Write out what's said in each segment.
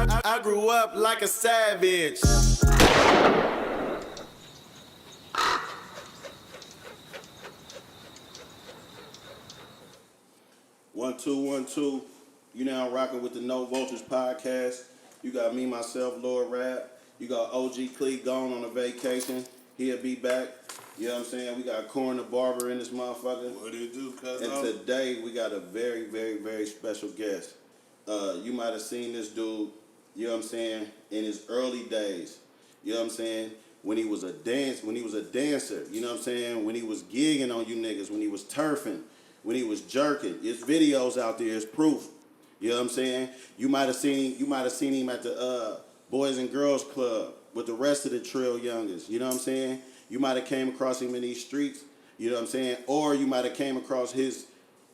I grew up like a savage. 1 2 1 2. You now rocking with the No Vultures podcast. You got me, myself, Lord Rap. You got OG Clee gone on a vacation. He'll be back. You know what I'm saying? We got Corn the Barber in this motherfucker. What do you do, cuz? And today we got a very, very, very special guest. You might have seen this dude, you know what I'm saying, in his early days. You know what I'm saying? When he was a dancer, you know what I'm saying? When he was gigging on you niggas, when he was turfing, when he was jerking. His videos out there is proof. You know what I'm saying? You might have seen him at the Boys and Girls Club with the rest of the Trill Youngins. You know what I'm saying? You might have came across him in these streets. You know what I'm saying? Or you might have came across his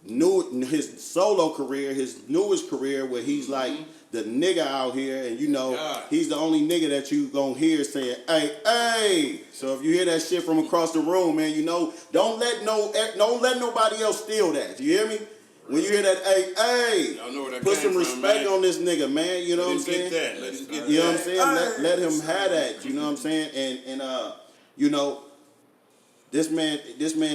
solo career, his newest career, where he's like the nigga out here, and you know he's the only nigga that you gonna hear saying, "Hey, hey." So if you hear that shit from across the room, man, you know don't let nobody else steal that. You hear me? When you hear that, hey, hey, y'all know where that put some respect from, on this nigga, man. You know what I'm saying? You know what I'm saying? Let him have that. You know what I'm saying? And you know. This man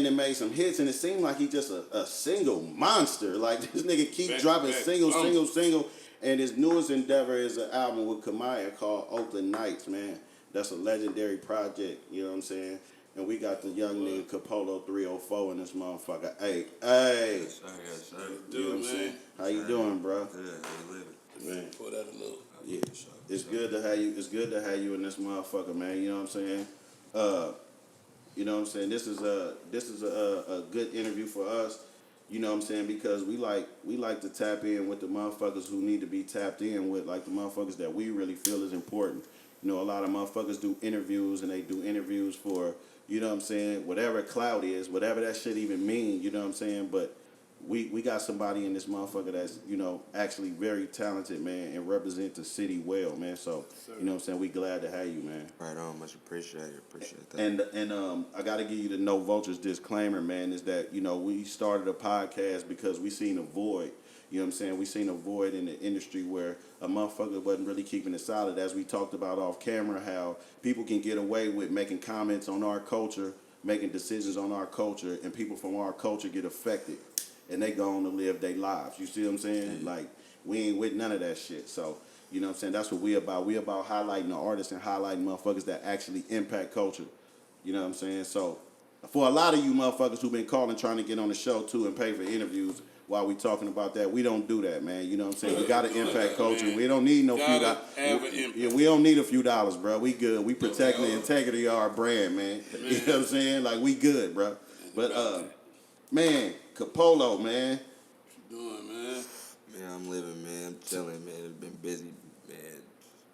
that made some hits, and it seemed like he's just a single monster. Like, this nigga keep dropping single. And his newest endeavor is an album with Kamaiyah called Oakland Knights, man. That's a legendary project, you know what I'm saying? And we got the young nigga Capolow 304 in this motherfucker. Hey. Yes, sir. You know what I'm saying? How you doing, bro? Good, how you living? Man. Pull that a little. Yeah. It's good to have you. It's good to have you in this motherfucker, man. You know what I'm saying? You know what I'm saying? This is a good interview for us. You know what I'm saying? Because we like to tap in with the motherfuckers who need to be tapped in with, like the motherfuckers that we really feel is important. You know, a lot of motherfuckers do interviews, and they do interviews for, you know what I'm saying, whatever clout is, whatever that shit even mean, you know what I'm saying? But we got somebody in this motherfucker that's, you know, actually very talented, man, and represent the city well, man. So, you know what I'm saying, we glad to have you, man. Right on, much appreciated. Appreciate that. And I got to give you the No Vultures disclaimer, man, is that, you know, we started a podcast because we seen a void. You know what I'm saying? We seen a void in the industry where a motherfucker wasn't really keeping it solid. As we talked about off camera, how people can get away with making comments on our culture, making decisions on our culture, and people from our culture get affected. And they go on to live their lives. You see what I'm saying? Like, we ain't with none of that shit. So, you know what I'm saying? That's what we about. We about highlighting the artists and highlighting motherfuckers that actually impact culture. You know what I'm saying? So, for a lot of you motherfuckers who've been calling trying to get on the show, too, and pay for interviews while we talking about that, we don't do that, man. You know what I'm saying? We got to impact culture. We don't need no few dollars. Yeah, we don't need a few dollars, bro. We good. We protecting the integrity of our brand, man. You know what I'm saying? Like, we good, bro. But, man, Capolow, man. What you doing, man? Man, I'm living, man. I'm chilling, man. It's been busy, man.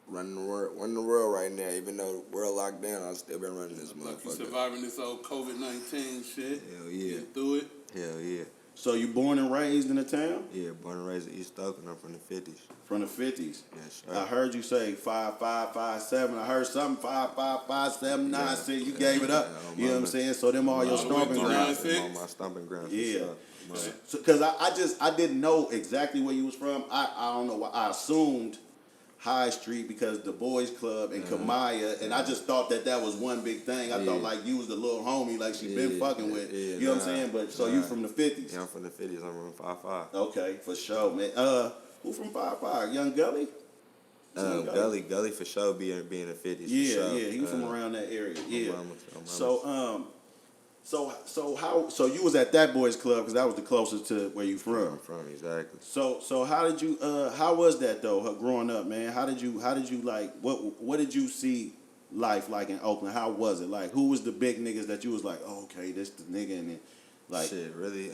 Running the world right now. Even though the world locked down, I've still been running this motherfucker. Like you surviving this old COVID-19 shit. Hell yeah. Getting through it. Hell yeah. So you born and raised in the town? Yeah, born and raised in East Oakland. I'm from the 50s. From the 50s? Yes, sir. I heard you say 5'5", 5'7". I heard something 5'5", 5'7", 9'6". You gave it up. You know what I'm saying? So them all your stomping grounds. All my stomping grounds. Yeah. Because I didn't know exactly where you was from. I don't know why. I assumed High Street because the Boys Club and Kamaiyah, and I just thought that was one big thing. I thought like you was the little homie like she been fucking with. You know what I'm saying? But so you from the 50s? Yeah, I'm from the 50s. I'm from 5'5". Okay, for sure, man. Who from 5'5"? Young Gully? Gully for sure being the 50s. Yeah, for sure. yeah, he from around that area. Yeah. Mama. So you was at that boys club because that was the closest to where you from. I'm from, exactly. So how did you how was that though growing up, man? How did you like what did you see life like in Oakland? How was it? Like who was the big niggas that you was like, oh, okay, this the nigga, and then like shit, really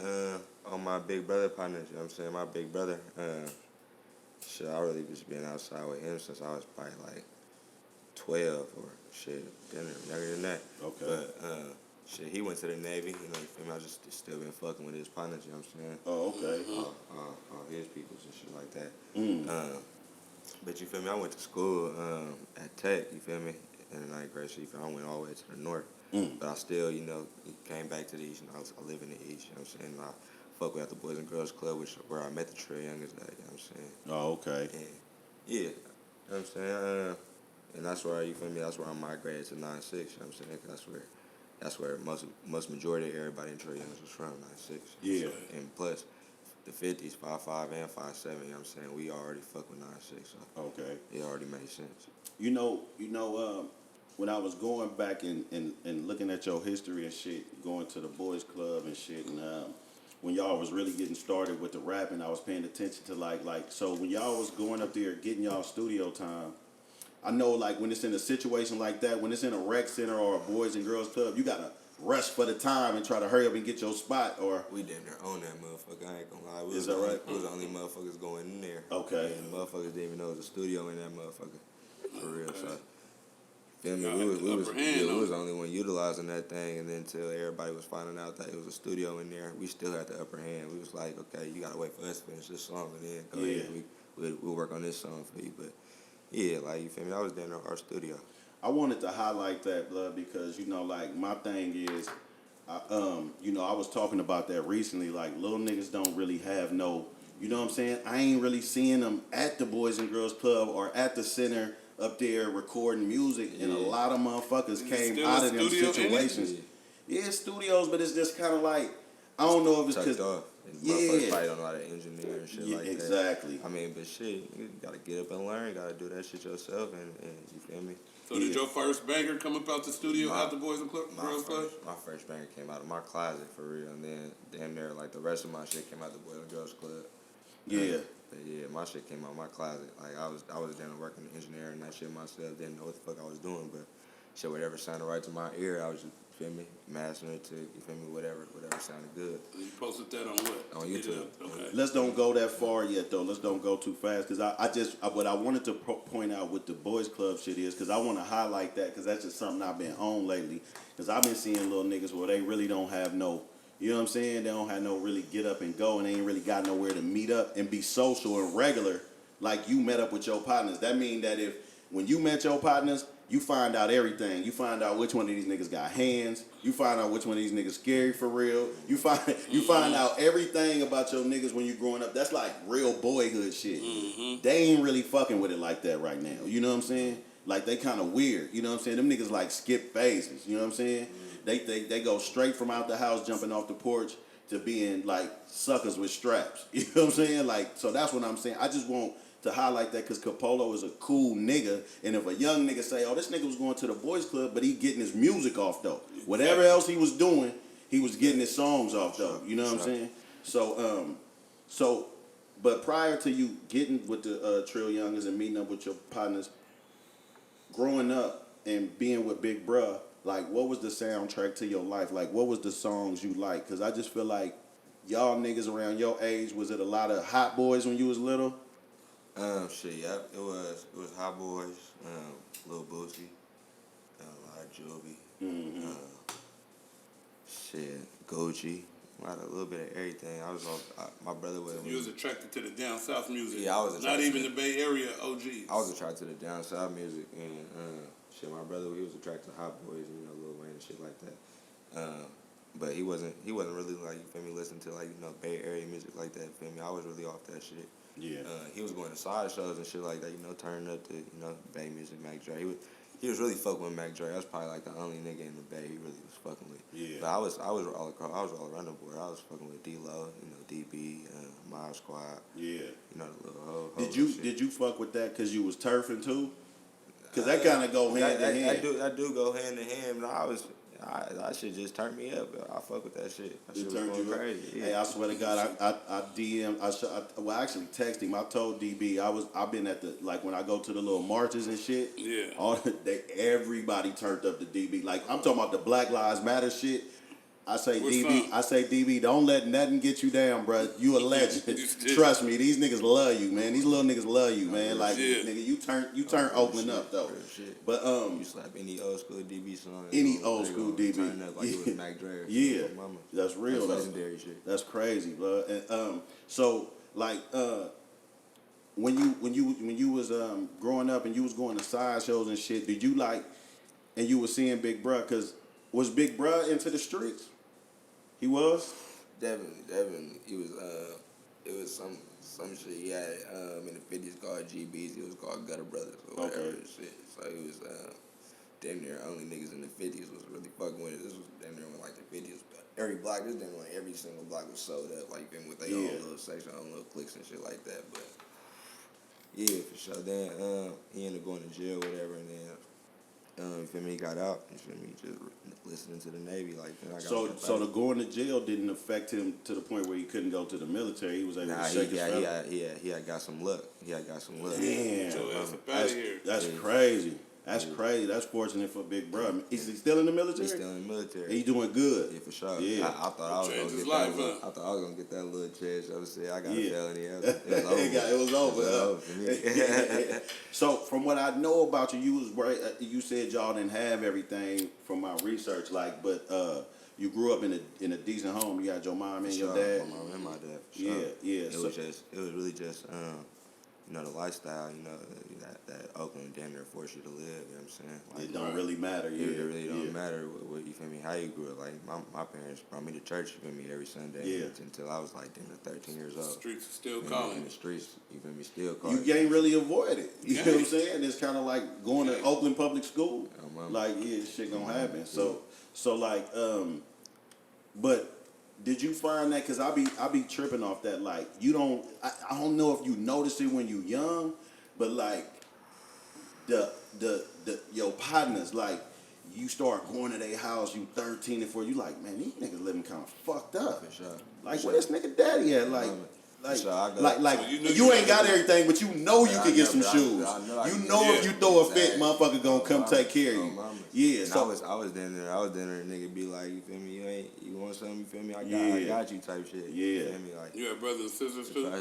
on my big brother partners, you know what I'm saying? My big brother, shit, I really just been outside with him since I was probably like 12 or shit, younger than that. Okay. But shit, he went to the Navy, you know, you feel me? I just still been fucking with his partners, you know what I'm saying? Oh, okay. All his peoples and shit like that. But you feel me? I went to school at Tech, you feel me? In the 9th grade, so you feel me? I went all the way to the north. But I still, you know, came back to the East, and I live in the East, you know what I'm saying? And I fuck with the Boys and Girls Club, where I met the Trill Youngins at, you know what I'm saying? Oh, okay. And yeah, what I'm saying? And that's where, you feel me, that's where I migrated to 9'6", you know what I'm saying? 'Cause that's where most majority of everybody in Trill Youngins was from, 9'6". Yeah. And plus, the 50s, 5'5" and 5'7", you know what I'm saying? We already fuck with 9'6", so Okay. it already made sense. When I was going back and looking at your history and shit, going to the boys club and shit, and when y'all was really getting started with the rapping, I was paying attention to so when y'all was going up there getting y'all studio time, I know like when it's in a situation like that, when it's in a rec center or a boys and girls club, you gotta rush for the time and try to hurry up and get your spot. Or We damn near own that motherfucker, I ain't gonna lie. Is that right? We was the only motherfuckers going in there. Okay. And motherfuckers didn't even know it was a studio in that motherfucker. For real, so. Feel me? Y'all We had the was upper hand on the it. only one utilizing that thing, and then until everybody was finding out that it was a studio in there, we still had the upper hand. We was like, okay, you gotta wait for us to finish this song, and then go Yeah. ahead, we'll work on this song for you. But yeah, like, you feel me? I was down in our studio. I wanted to highlight that, blood, because like my thing is, I was talking about that recently. Like little niggas don't really have no, you know what I'm saying? I ain't really seeing them at the Boys and Girls Club or at the center up there recording music, and a lot of motherfuckers Is it came still out a of them studio in it? situations. Yeah, studios, but it's just kind of like I don't know if it's Tucked because off. And Yeah. motherfuckers probably don't know how to engineer and shit Yeah, like that. exactly. I mean, but shit, you gotta get up and learn. You gotta do that shit yourself, and you feel me? So did your first banger come up out the studio out the Boys and Girls Club? My first banger came out of my closet for real, and then damn near like the rest of my shit came out the Boys and Girls Club. Yeah. But yeah, my shit came out of my closet. Like I was down there working engineering and that shit myself. Didn't know what the fuck I was doing, but shit, whatever sounded right to my ear, I was just, you feel me, mastering it to, you feel me, whatever sounded good. You posted that on what? On YouTube. Okay. Let's don't go that far yet, though. Let's don't go too fast, because what I wanted to point out with the boys club shit is, because I want to highlight that, because that's just something I've been on lately. Because I've been seeing little niggas where they really don't have no, you know what I'm saying? They don't have no really get up and go, and they ain't really got nowhere to meet up and be social and regular like you met up with your partners. That mean that when you met your partners, you find out everything. You find out which one of these niggas got hands. You find out which one of these niggas scary for real. You find out everything about your niggas when you growing up. That's like real boyhood shit. Mm-hmm. They ain't really fucking with it like that right now. You know what I'm saying? Like they kind of weird. You know what I'm saying? Them niggas like skip phases. You know what I'm saying? They go straight from out the house, jumping off the porch, to being like suckers with straps. You know what I'm saying? Like, so that's what I'm saying. I just want to highlight that because Capolow is a cool nigga, and if a young nigga say, "Oh, this nigga was going to the boys club, but he getting his music off though," whatever else he was doing, he was getting his songs off though. You know what I'm saying? So, but prior to you getting with the Trill Youngins and meeting up with your partners, growing up and being with Big Bruh, like, what was the soundtrack to your life? Like, what was the songs you like? Because I just feel like y'all niggas around your age, was it a lot of Hot Boys when you was little? Shit, yep. It was Hot Boys, Lil Boosie, a lot of Juvie, shit, Gucci, a little bit of everything. My brother was. You was attracted to the down south music. Yeah, I was Not attracted even to the Bay Area OGs. I was attracted to the down south music, and shit, my brother, he was attracted to Hot Boys and Lil Wayne and shit like that. But he wasn't really like, you feel me, listening to like, Bay Area music like that. Feel me? I was really off that shit. Yeah. He was going to side shows and shit like that, turning up to, Bay music, Mac Dre. He was really fucking with Mac Dre. I was probably like the only nigga in the Bay he really was fucking with. Yeah. But I was all around the board. I was fucking with D-Lo, DB, Miles Squad. Yeah. The little hoe. Did you fuck with that because you was turfing too? Because that kind of go hand in hand. That do go hand in hand. But that shit just turned me up. I fuck with that shit. That shit was Turned going you up? crazy. Yeah. Hey, I swear to God, I DM. I actually texted him. I told DB I've been at the, like, when I go to the little marches and shit. Yeah. Everybody turned up to DB. Like, I'm talking about the Black Lives Matter shit. I say Which DB, don't let nothing get you down, bro. You a legend. Trust me, these niggas love you, man. These little niggas love you, man. Like, nigga, you turn Oakland up though. Shit. But You slap any old school DB song. Any old school DB. Turn up like it was Mac Dre. Yeah, Mama. that's real. That's legendary shit. That's crazy, bro. And so like when you was growing up and you was going to side shows and shit, did you like, and you was seeing Big Bruh? Cause was Big Bruh into the streets? He was. Definitely. It was some shit he had in the 50s called called GBs. It was called Gutter Brothers or whatever and shit. So it was damn near only niggas in the 50s was really fucking with it. This was damn near when like the 50s. Every block, this damn near like every single block was sold up, like with their own little section, own little cliques and shit like that. But yeah, for sure. Then he ended up going to jail, whatever, and then. You feel me? He got out. You feel me? Just listening to the Navy, like. Then I got So the going to jail didn't affect him to the point where he couldn't go to the military. He was able to shake his fellow. He had got some luck. Damn, That's crazy. That's crazy. That's fortunate for Big Bro. Is he still in the military? He's still in the military. He's doing good. Yeah, for sure. Yeah. I thought I was gonna get life, that. I thought I was gonna get that little chance. I was saying I got a felony. It was over. For me. So from what I know about you, you was right. You said y'all didn't have everything from my research, like, but you grew up in a decent home. You got your mom and your dad. My mom and my dad. For sure. Yeah. It was really just you know, the lifestyle, you know, that Oakland damn near force you to live, you know what I'm saying? Like, it don't really matter, It really don't matter what you feel me, how you grew up. Like, my parents brought me to church, you feel me, every Sunday until I was like damn near 13 years old. The streets are still In calling. the streets, you feel me, still calling. You can't really avoid it. You know what I'm saying? It's kind of like going to Oakland Public School. Like, shit gonna happen. So like, but did you find that? Cause I be tripping off that. Like, you don't. I don't know if you notice it when you young, but like your partners, like, you start going to their house, you 13 and 14, you like, man, these niggas living kind of fucked up. For sure. Like, where this nigga daddy at? Like, So you ain't got everything, but you know you could get some shoes. I know if you throw a fit, motherfucker gonna come take care of you. Yeah, and so I was down there, nigga be like, you feel me, you want something, you feel me, I got you type shit. Yeah. You feel me, like. You have brothers and sisters too? I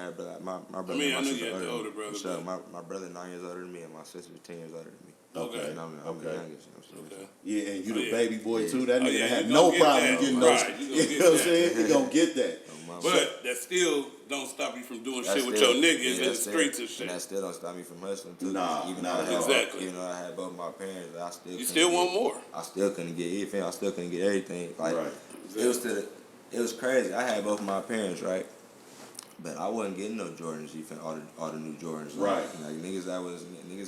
had brother, my brother. I mean, I my know sister you had the older older brother. So my brother 9 years older than me, and my sister 10 years older than me. Okay. And I'm the youngest. You know what I'm saying? yeah, and you the baby boy too. That nigga yeah, had you no gonna get problem that. getting Right, those. you You gonna know what I'm get saying? He gonna get that. But that still don't stop you from doing That shit with still- your niggas in the that still- streets and shit. And that still don't stop me from hustling too. Nah, even not though at all. Exactly. Even though I had both my parents, I still. You still want more. I still couldn't get anything. I still couldn't get everything. Like Right. it was crazy. I had both my parents, right? But I wasn't getting no Jordans, you feel all the new Jordans. Right. Like niggas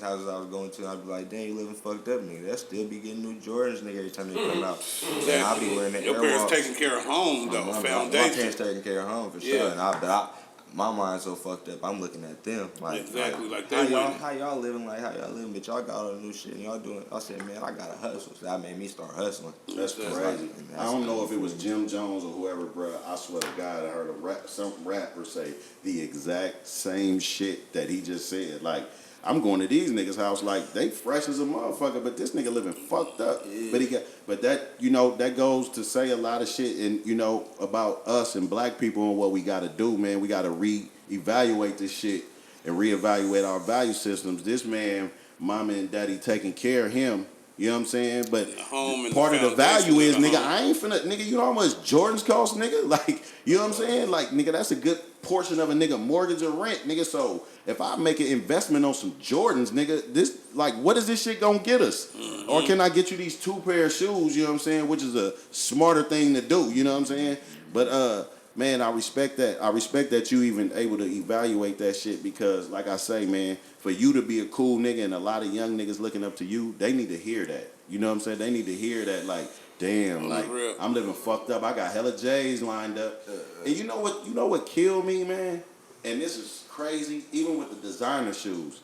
houses I was going to, I'd be like, dang, you living fucked up, nigga. They'll still be getting new Jordans, nigga, every time they come out. And I'll be wearing the Your parents taking care of home though, My foundation. parents taking care of home for Yeah. sure. And my mind's so fucked up. I'm looking at them like Exactly, like how they y'all winning. how y'all living but y'all got all the new shit and y'all doing. I said, man, I gotta hustle. So that made me start hustling. That's crazy. I don't know if it was Jim Jones or whoever, bro. I swear to God, I heard some rapper say the exact same shit that he just said. Like, I'm going to these niggas' house like they fresh as a motherfucker, but this nigga living fucked up. Yeah. But that goes to say a lot of shit and about us and black people and what we got to do, man. We got to reevaluate this shit and reevaluate our value systems. This man, mama and daddy taking care of him. You know what I'm saying? But home and part the of the value is, foundation of the nigga, home. I ain't finna, nigga, you know how much Jordans cost, nigga? Like, you know what I'm saying? Like, nigga, that's a good portion of a nigga mortgage or rent, nigga. So if I make an investment on some Jordans, nigga, this, like, what is this shit gonna get us? Mm-hmm. Or can I get you these 2 pair of shoes, you know what I'm saying? Which is a smarter thing to do, you know what I'm saying? But, man, I respect that. I respect that you even able to evaluate that shit because, like I say, man, for you to be a cool nigga and a lot of young niggas looking up to you, they need to hear that. You know what I'm saying? They need to hear that, like, damn, like, I'm living fucked up. I got hella J's lined up. And you know what killed me, man? And this is crazy, even with the designer shoes.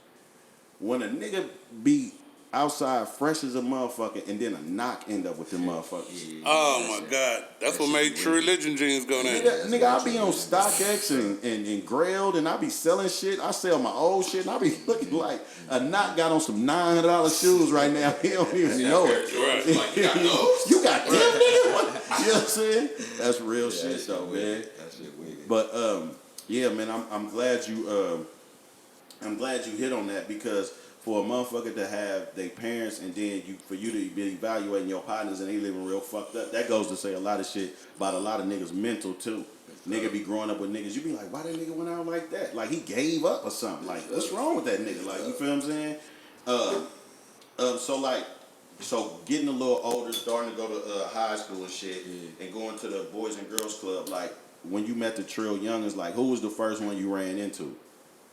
When a nigga be outside fresh as a motherfucker and then a knock end up with them motherfuckers. Oh my God. That's what made Trill Religion jeans go down. Nigga, I be on StockX and Grailed and I be selling shit. I sell my old shit and I be looking like a knot got on some $900 shoes right now. He don't even know it. Right. Like, you got those? You got them, nigga? What? You know what I'm saying? That's real shit though, man. That shit wicked. But yeah, man, I'm glad you hit on that because for a motherfucker to have their parents and then for you to be evaluating your partners and they living real fucked up, that goes to say a lot of shit about a lot of niggas mental too. Nigga be growing up with niggas, you be like, why that nigga went out like that? Like he gave up or something. Like what's wrong with that nigga? Like you feel what I'm saying? So getting a little older, starting to go to high school and shit, and going to the Boys and Girls Club, like when you met the Trill Youngins, like who was the first one you ran into?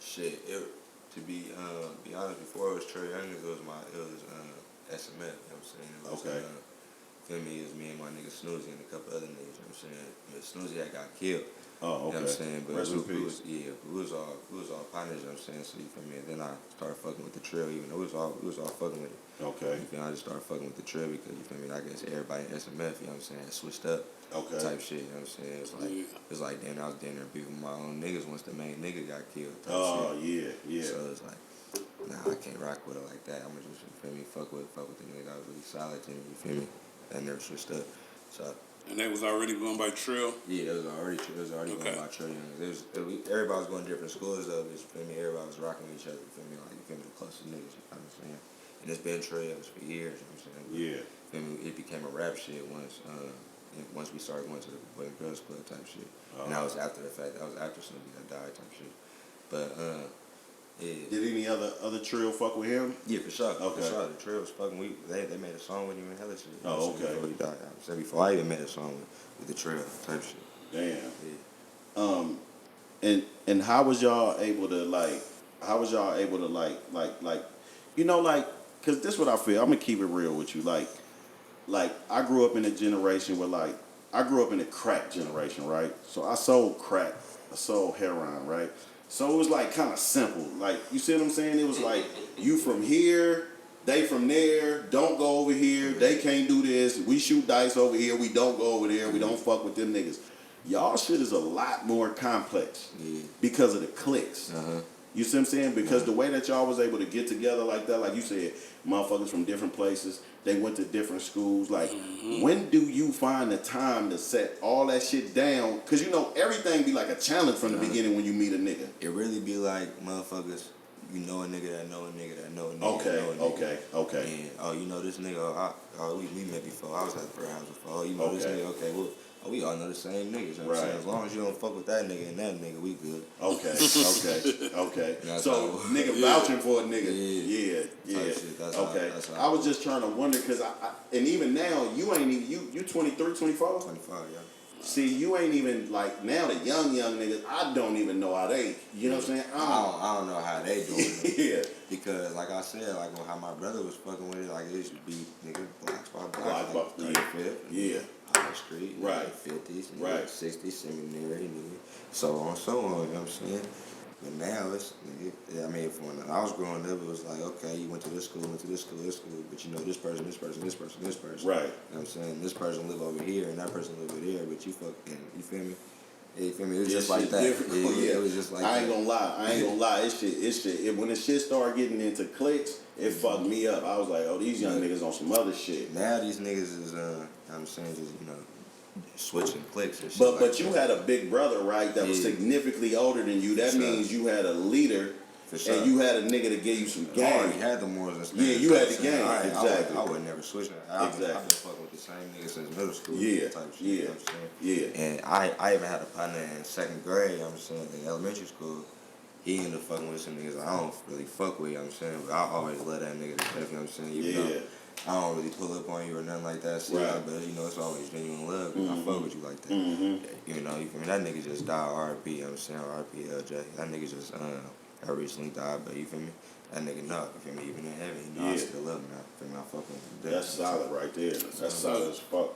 Shit, To be honest, before it was Trill Youngins, it was SMF. You know what I'm saying? It was, Okay. Feel me? It was me and my nigga Snoozy and a couple other niggas. You know what I'm saying? But Snoozy had got killed. Oh, okay. You know what I'm saying? But Rest in peace. we was all partners. You know what I'm saying? So you feel me? And then I started fucking with the Trill, even though we was all fucking with it. Okay. You feel me? I just started fucking with the Trill because you feel me? I guess everybody in SMF, you know what I'm saying, had switched up. Okay. Type shit. You know what I'm saying? It's like then I was down there beefing my own niggas once the main nigga got killed. Oh, shit. yeah. So it's like, nah, I can't rock with it like that. I'm just, you feel me, fuck with the nigga that was really solid to me, you feel me? I never switched up. So And they was already going by Trill? yeah, it was already going by Trill Youngins. Everybody was going to different schools though, you feel me? Everybody was rocking with each other, you feel me? Like, you feel me, the closest niggas, you know what I'm saying? And it's been Trill Youngins for years, you know what I'm saying? Yeah. You feel me? It became a rap shit once we started going to the Boys and Girls Club type shit. And that was after the fact, that was after somebody that died type shit. But yeah. Did any other Trill fuck with him? Yeah, for sure. Okay. For sure. The Trill was fucking. They made a song with him and hella shit. You Oh, know what I'm saying? okay. Before he died. I said before I even made a song with the Trill type shit. Damn. Yeah. And how was y'all able to like? You know, like, cause this what I feel. I'm gonna keep it real with you. Like I grew up in a generation where I grew up in a crack generation, right? So I sold crack, I sold heroin, right? So it was like kind of simple. Like, you see what I'm saying? It was like, you from here, they from there, don't go over here, they can't do this, we shoot dice over here, we don't go over there, we don't fuck with them niggas. Y'all shit is a lot more complex because of the cliques. You see what I'm saying? Because the way that y'all was able to get together like that, like you said, motherfuckers from different places, they went to different schools. Like, when do you find the time to set all that shit down? Because, you know, everything be like a challenge from the beginning when you meet a nigga. It really be like motherfuckers. You know a nigga that know a nigga that know a nigga. Okay, that know a nigga. okay. And, oh, you know this nigga. We met before. I was at the house before. Oh, you know this Okay. nigga. Okay, well, we all know the same niggas. You know what I'm saying? As long as you don't fuck with that nigga and that nigga, we good. Okay. That's So, how- nigga vouching for a nigga. Yeah. Yeah. Type shit. That's Okay. how I was just trying to wonder, because and even now, you ain't even, you 23, 24? 25, yeah. See, you ain't even, like, now the young niggas, I don't even know how they, you know what I'm saying? I don't know how they doing it. Yeah. Because, like I said, like how my brother was fucking with it, like it should be, nigga, blocks by blocks. Block by- like 35th. Yeah. High Street. Right. 50s. Right. 60s, seminary, nigga. So on, you know what I'm saying? But now it's, nigga, I mean, when I was growing up, it was like, okay, you went to this school, but you know this person. Right. You know what I'm saying? This person live over here and that person live over there, but you fucking, you feel me? You feel me? It was just like that. It was just like I that. ain't gonna lie. It's shit. When the shit started getting into cliques, it fucked me up. I was like, oh, these young niggas on some other shit. Now these niggas is, I'm saying, just, you know, switching cliques and shit. But you had a big brother, right, that was significantly older than you. That means you had a leader, and you had a nigga to give you some game. I already had the morals and stuff. Yeah, you had the game. I would never switch it. I've been Exactly. fucking with the same nigga since middle school. Yeah, Type shit, yeah, you know what I'm saying? yeah. And I even had a partner in second grade, I'm saying, in elementary school. He ended up fucking with some niggas I don't really fuck with, you know what I'm saying? But I always love that nigga to death, you know what I'm saying? Even though I don't really pull up on you or nothing like that, but you know, it's always genuine love. I fuck with you like that. You know, you feel me? That nigga just died, R.I.P., you know what I'm saying? R.I.P. LJ. That nigga just I recently died, but you feel me? That nigga know, you feel me? Even in heaven, you know, I still love him now. You feel me? I fuck with him. That's solid right there. That's solid as fuck.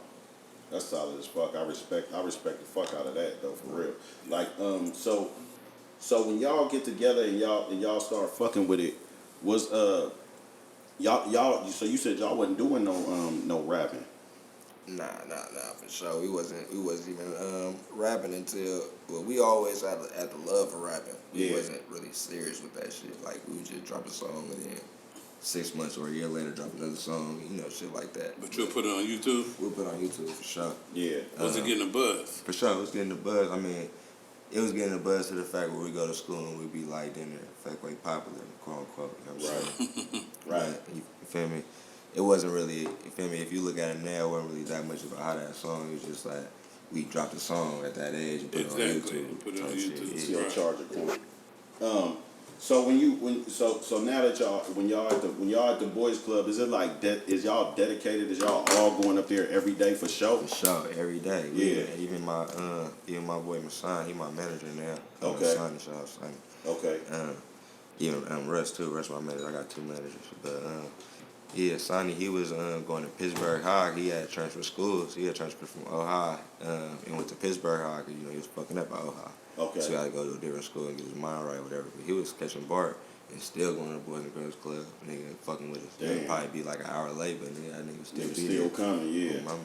That's solid as fuck. I respect the fuck out of that though, for real. Like, so when y'all get together and y'all start fucking with it, was y'all so you said y'all wasn't doing no rapping. Nah, for sure. We wasn't even rapping until, well, we always had the love for rapping. We wasn't really serious with that shit. Like, we would just drop a song and then 6 months or a year later drop another song, you know, shit like that. But you'll put it on YouTube? We'll put it on YouTube for sure. Yeah. Was it getting a buzz? For sure, it was getting the buzz. I mean, it was getting the buzz to the fact where we go to school and we be like in there, fact like popular, quote unquote, you know what I'm saying? Right. You feel me? It wasn't really, you feel me? If you look at it now, it wasn't really that much about how that song. It was just like we dropped a song at that age and put it on YouTube. Put it on type shit, YouTube. yeah. See your charger point. So so now that when y'all at the boys club, is it like is y'all dedicated? Is y'all all going up there every day for show? For sure, every day. Yeah. Even my boy Masan, he my manager now. Okay. Son, shout out Sonny. Okay. Yeah, Russ too. Russ my manager. I got 2 managers. But yeah, Sonny, he was going to Pittsburgh High. He had transfer schools. He had transferred from Ohio and went to Pittsburgh High because, he was fucking up at Ohio. Okay. So he had to go to a different school and get his mind right or whatever. But he was catching Bart and still going to the Boys and Girls Club. Nigga fucking with us. It'd probably be like an hour late, but nigga, that nigga still be Still there. coming, yeah. Mama.